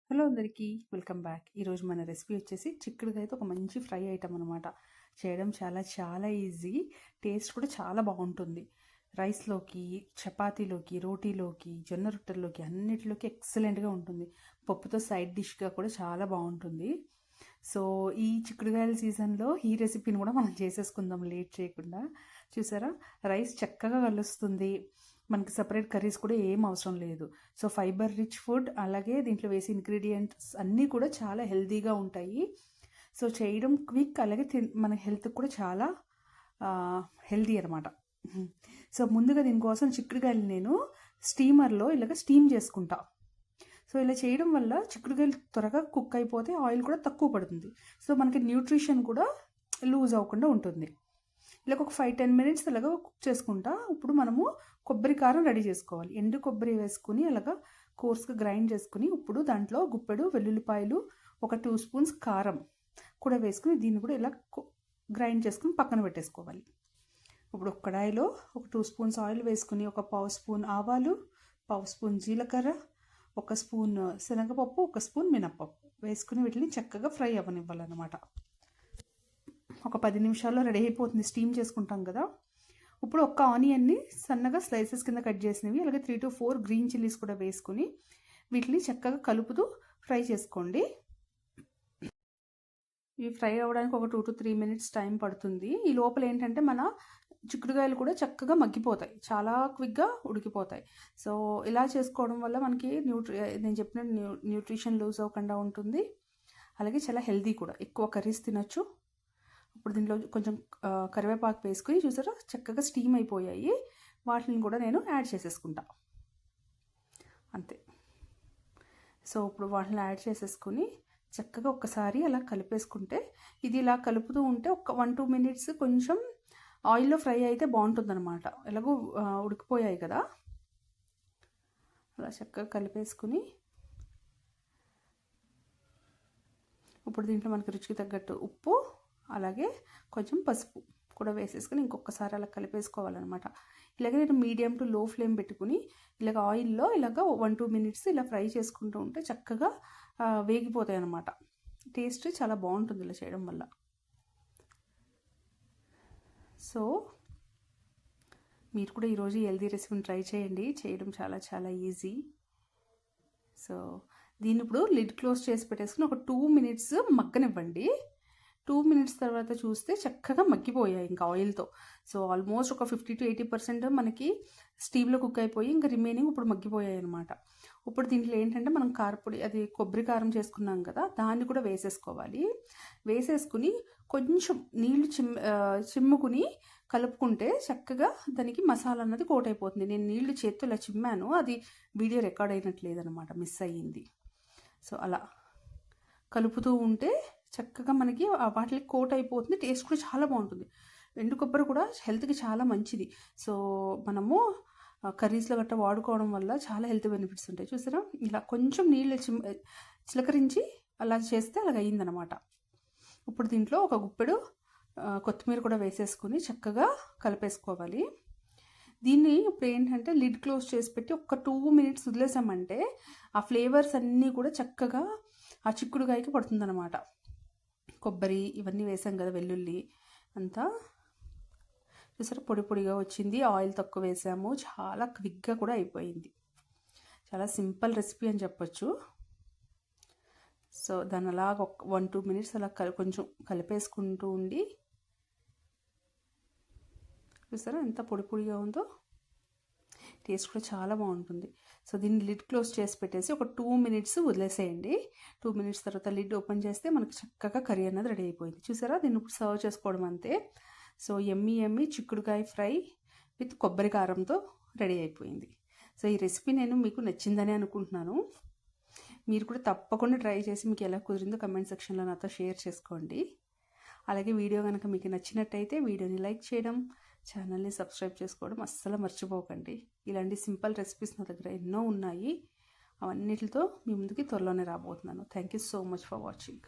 Hello అందరికీ welcome back. ఈరోజు మన రెసిపీ వచ్చేసి చిక్కుడుకాయతో ఒక మంచి ఫ్రై ఐటమ్ అనమాట. చేయడం చాలా చాలా ఈజీ, టేస్ట్ కూడా చాలా బాగుంటుంది. రైస్లోకి, చపాతీలోకి, రోటీలోకి, జొన్న రొట్టెల్లోకి అన్నిటిలోకి ఎక్సలెంట్గా ఉంటుంది. పప్పుతో సైడ్ డిష్గా కూడా చాలా బాగుంటుంది. సో ఈ చిక్కుడుకాయల సీజన్లో ఈ రెసిపీని కూడా మనం చేసేసుకుందాం లేట్ చేయకుండా. చూసారా, రైస్ చక్కగా కలుస్తుంది, మనకి సపరేట్ కర్రీస్ కూడా ఏం అవసరం లేదు. సో ఫైబర్ రిచ్ ఫుడ్, అలాగే దీంట్లో వేసే ఇంగ్రీడియంట్స్ అన్నీ కూడా చాలా హెల్తీగా ఉంటాయి. సో చేయడం క్విక్, అలాగే మన హెల్త్కి కూడా చాలా హెల్తీ అనమాట. సో ముందుగా దీనికోసం చిక్కుడుకాయలు నేను స్టీమర్లో ఇలాగ స్టీమ్ చేసుకుంటా. సో ఇలా చేయడం వల్ల చిక్కుడుకాయలు త్వరగా కుక్ అయిపోతే ఆయిల్ కూడా తక్కువ పడుతుంది. సో మనకి న్యూట్రిషన్ కూడా లూజ్ అవ్వకుండా ఉంటుంది. ఇలా ఒక 5-10 మినిట్స్ అలాగా కుక్ చేసుకుంటా. ఇప్పుడు మనము కొబ్బరి కారం రెడీ చేసుకోవాలి. ఎండు కొబ్బరి వేసుకుని అలాగా కోర్స్గా గ్రైండ్ చేసుకుని, ఇప్పుడు దాంట్లో గుప్పెడు వెల్లుల్లిపాయలు, ఒక 2 స్పూన్స్ కారం కూడా వేసుకుని దీన్ని కూడా ఇలా గ్రైండ్ చేసుకుని పక్కన పెట్టేసుకోవాలి. ఇప్పుడు ఒక కడాయిలో ఒక 2 స్పూన్స్ ఆయిల్ వేసుకుని, ఒక 1/2 స్పూన్ ఆవాలు, 1/2 స్పూన్ జీలకర్ర, 1 స్పూన్ శనగపప్పు, 1 స్పూన్ మినప్పప్పు వేసుకుని వీటిని చక్కగా ఫ్రై అవ్వనివ్వాలన్నమాట. ఒక 10 నిమిషాల్లో రెడీ అయిపోతుంది, స్టీమ్ చేసుకుంటాం కదా. ఇప్పుడు ఒక ఆనియన్ని సన్నగా స్లైసెస్ కింద కట్ చేసినవి, అలాగే 3 to 4 గ్రీన్ చిల్లీస్ కూడా వేసుకుని వీటిని చక్కగా కలుపుతూ ఫ్రై చేసుకోండి. ఇవి ఫ్రై అవ్వడానికి ఒక 2 to 3 మినిట్స్ టైం పడుతుంది. ఈ లోపల ఏంటంటే మన చిక్కుడుకాయలు కూడా చక్కగా మగ్గిపోతాయి, చాలా క్విక్గా ఉడికిపోతాయి. సో ఇలా చేసుకోవడం వల్ల మనకి నేను చెప్పిన న్యూట్రిషన్ లూజ్ అవ్వకుండా ఉంటుంది, అలాగే చాలా హెల్తీ కూడా. ఎక్కువ కర్రీస్ తినొచ్చు. ఇప్పుడు దీంట్లో కొంచెం కరివేపాకు వేసుకుని, చూసారా చక్కగా స్టీమ్ అయిపోయాయి, వాటిని కూడా నేను యాడ్ చేసేసుకుంటా అంతే. సో ఇప్పుడు వాటిని యాడ్ చేసేసుకుని చక్కగా ఒక్కసారి అలా కలిపేసుకుంటే, ఇది ఇలా కలుపుతూ ఉంటే ఒక 1-2 మినిట్స్ కొంచెం ఆయిల్లో ఫ్రై అయితే బాగుంటుందన్నమాట. ఎలాగో ఉడికిపోయాయి కదా, అలా చక్కగా కలిపేసుకుని ఇప్పుడు దీంట్లో మనకి రుచికి తగ్గట్టు ఉప్పు, అలాగే కొంచెం పసుపు కూడా వేసేసుకుని ఇంకొకసారి అలా కలిపేసుకోవాలన్నమాట. ఇలాగే నేను మీడియం టు లో ఫ్లేమ్ పెట్టుకుని ఇలాగ ఆయిల్లో ఇలాగ 1-2 మినిట్స్ ఇలా ఫ్రై చేసుకుంటూ ఉంటే చక్కగా వేగిపోతాయి అన్నమాట. టేస్ట్ చాలా బాగుంటుంది ఇలా చేయడం వల్ల. సో మీరు కూడా ఈరోజు హెల్తీ రెసిపీని ట్రై చేయండి, చేయడం చాలా చాలా ఈజీ. సో దీన్ని ఇప్పుడు లిడ్ క్లోజ్ చేసి పెట్టేసుకుని ఒక 2 మినిట్స్ మగ్గనివ్వండి. 2 మినిట్స్ తర్వాత చూస్తే చక్కగా మగ్గిపోయాయి ఇంకా ఆయిల్తో. సో ఆల్మోస్ట్ ఒక 50 to 80% మనకి స్టీమ్లో కుక్ అయిపోయి, ఇంకా రిమైనింగ్ ఇప్పుడు మగ్గిపోయాయి అనమాట. ఇప్పుడు దీంట్లో ఏంటంటే మనం కారపొడి, అది కొబ్బరి కారం చేసుకున్నాం కదా, దాన్ని కూడా వేసేసుకోవాలి. వేసేసుకుని కొంచెం నీళ్లు చిమ్ముకుని కలుపుకుంటే చక్కగా దానికి మసాలా అన్నది కోట్ అయిపోతుంది. నేను నీళ్లు చేత్తో ఇలా చిమ్మాను, అది వీడియో రికార్డ్ అయినట్లేదనమాట, మిస్ అయ్యింది. సో అలా కలుపుతూ ఉంటే చక్కగా మనకి వాటికి కోట్ అయిపోతుంది, టేస్ట్ కూడా చాలా బాగుంటుంది. ఎండు కొబ్బరి కూడా హెల్త్కి చాలా మంచిది. సో మనము కర్రీస్లో గట్రా వాడుకోవడం వల్ల చాలా హెల్త్ బెనిఫిట్స్ ఉంటాయి. చూసారా, ఇలా కొంచెం నీళ్ళు చిలకరించి అలా చేస్తే అలాగ అయ్యిందనమాట. ఇప్పుడు దీంట్లో ఒక గుప్పెడు కొత్తిమీర కూడా వేసేసుకుని చక్కగా కలిపేసుకోవాలి. దీన్ని ఇప్పుడు ఏంటంటే లిడ్ క్లోజ్ చేసి పెట్టి ఒక 2 మినిట్స్ వదిలేసామంటే ఆ ఫ్లేవర్స్ అన్నీ కూడా చక్కగా ఆ చిక్కుడుకాయకి పడుతుందన్నమాట. కొబ్బరి ఇవన్నీ వేసాం కదా, వెల్లుల్లి అంతా చూసారా పొడి పొడిగా వచ్చింది, ఆయిల్ తక్కువ వేసాము, చాలా క్విక్గా కూడా అయిపోయింది. చాలా సింపుల్ రెసిపీ అని చెప్పొచ్చు. సో దాన్ని అలాగ 1-2 మినిట్స్ అలా కొంచెం కలిపేసుకుంటూ ఉండి, చూసారా ఎంత పొడి పొడిగా ఉందో, టేస్ట్ కూడా చాలా బాగుంటుంది. సో దీన్ని లిడ్ క్లోజ్ చేసి పెట్టేసి ఒక 2 మినిట్స్ వదిలేసేయండి. 2 మినిట్స్ తర్వాత లిడ్ ఓపెన్ చేస్తే మనకి చక్కగా కర్రీ అన్నది రెడీ అయిపోయింది. చూసారా, దీన్ని ఇప్పుడు సర్వ్ చేసుకోవడం అంతే. సో ఎమ్మీ చిక్కుడుకాయ ఫ్రై విత్ కొబ్బరి కారంతో రెడీ అయిపోయింది. సో ఈ రెసిపీ నేను మీకు నచ్చిందని అనుకుంటున్నాను. మీరు కూడా తప్పకుండా ట్రై చేసి మీకు ఎలా కుదిరిందో కమెంట్ సెక్షన్లో నాతో షేర్ చేసుకోండి. అలాగే వీడియో కనుక మీకు నచ్చినట్టయితే వీడియోని లైక్ చేయడం, ఛానల్ని సబ్స్క్రైబ్ చేసుకోవడం అస్సలు మర్చిపోకండి. ఇలాంటి సింపుల్ రెసిపీస్ నా దగ్గర ఎన్నో ఉన్నాయి, అవన్నిటితో మీ ముందుకి త్వరలోనే రాబోతున్నాను. Thank you so much for watching.